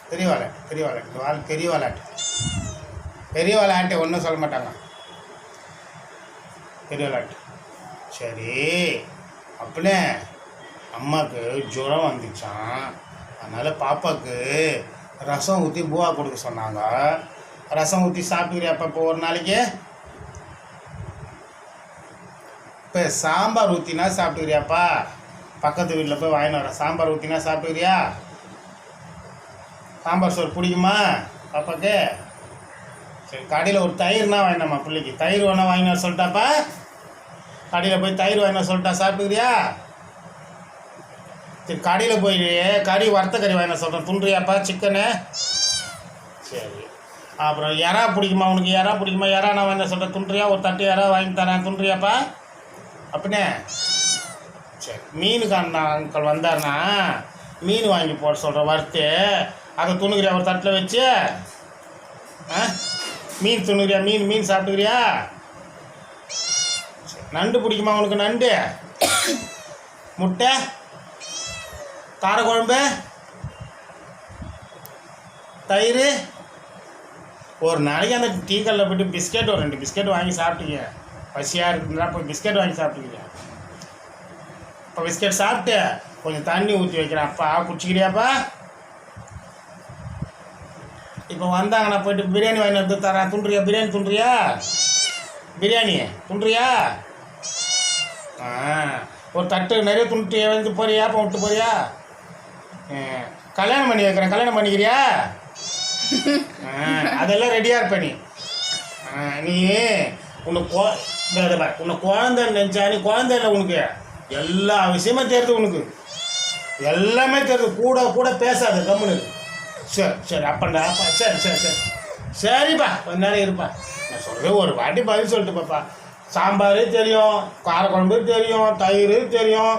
பெரிய விளையாட்டு பெரிய விளையாட்டு இந்த வாழ் பெரிய விளையாட்டு பெரிய விளையாட்டு ஒன்றும் சொல்ல மாட்டாங்க. பெரிய விளையாட்டு. சரி அப்படியே அம்மாவுக்கு ஜுரம் வந்துச்சான், அதனால் பாப்பாவுக்கு ரசம் ஊற்றி பூவா கொடுக்க சொன்னாங்க. ரசம் ஊற்றி சாப்பிட்டுக்கிறியாப்பா இப்போ ஒரு நாளைக்கு? இப்போ சாம்பார் ஊற்றினா சாப்பிட்டுக்கிறியாப்பா? பக்கத்து வீட்டில் போய் வாங்கிட்டு வரேன். சாம்பார் ஊற்றினா சாப்பிட்டுக்கிறியா? சாம்பார் சோறு பிடிக்குமா பாப்பாக்கு? சரி, கடையில் ஒரு தயிர்னா வாங்கினம்மா பிள்ளைக்கு. தயிர் வேணா வாங்கினா சொல்லிட்டாப்பா? கடையில் போய் தயிர் வாங்கினா சொல்லிட்டா, சாப்பிட்டுக்கிறியா? சரி, கடையில் போய் கறி வறுத்த கறி வாங்கினா சொல்கிறேன், துண்டுறியாப்பா சிக்கனு? சரி, அப்புறம் எறா பிடிக்குமா உனக்கு? எறா பிடிக்குமா? எறா நான் வாங்கினா சொல்கிறேன், துண்டுறியா? ஒரு தட்டு எறா வாங்கி தரேன், துண்டுறியாப்பா? அப்படின்னே. சரி, மீனுக்கு அங்கிள் வந்தார்னா மீன் வாங்கி போட சொல்கிறேன் வறுத்து, அதை துணுக்கிறியா ஒரு தட்டில் வச்சு? மீன் துணுக்கிறியா? மீன் சாப்பிட்டுக்கிறியா? நண்டு பிடிக்குமா உனக்கு? நண்டு, முட்டை, காரக்குழம்பு, தயிர். ஒரு நாளைக்கு அந்த டீ கல்லில் போய்ட்டு பிஸ்கெட் ஒரு 2 பிஸ்கெட் வாங்கி சாப்பிட்டீங்க. பசியாக இருக்குதுன்னா போய் பிஸ்கெட் வாங்கி சாப்பிட்டுக்கிறியா? இப்போ பிஸ்கெட் சாப்பிட்டு கொஞ்சம் தண்ணி ஊற்றி வைக்கிறேன், அப்பா குடிச்சிக்கிறியாப்பா? இப்போ வந்தாங்கண்ணா போய்ட்டு பிரியாணி வாங்கி வந்து தரேன், துண்டுறியா? பிரியாணி துண்டுறியா? பிரியாணி துண்டுறியா? ஒரு தட்டு நிறைய துண்டு வந்து போறியா? இப்போ விட்டு போறியா? கல்யாணம் பண்ணி வைக்கிறேன், கல்யாணம் பண்ணிக்கிறியா? அதெல்லாம் ரெடியாக இருப்ப நீ. நீ உன்னை குழந்தைன்னு நினச்சா நீ குழந்தை இல்லை. உனக்கு எல்லா விஷயமும் தெரியுது, உனக்கு எல்லாமே தெரியுது. கூட கூட பேசாது, கம்முன்னு. சரி அப்பண்டா அப்பா. சரி சரிப்பா, கொஞ்ச நேரம் இருப்பா. நான் சொல்கிறேன், ஒரு வாட்டி பதில் சொல்லிட்டு பாப்பா. சாம்பார் தெரியும், காரக்குழம்பு தெரியும், தயிர் தெரியும்,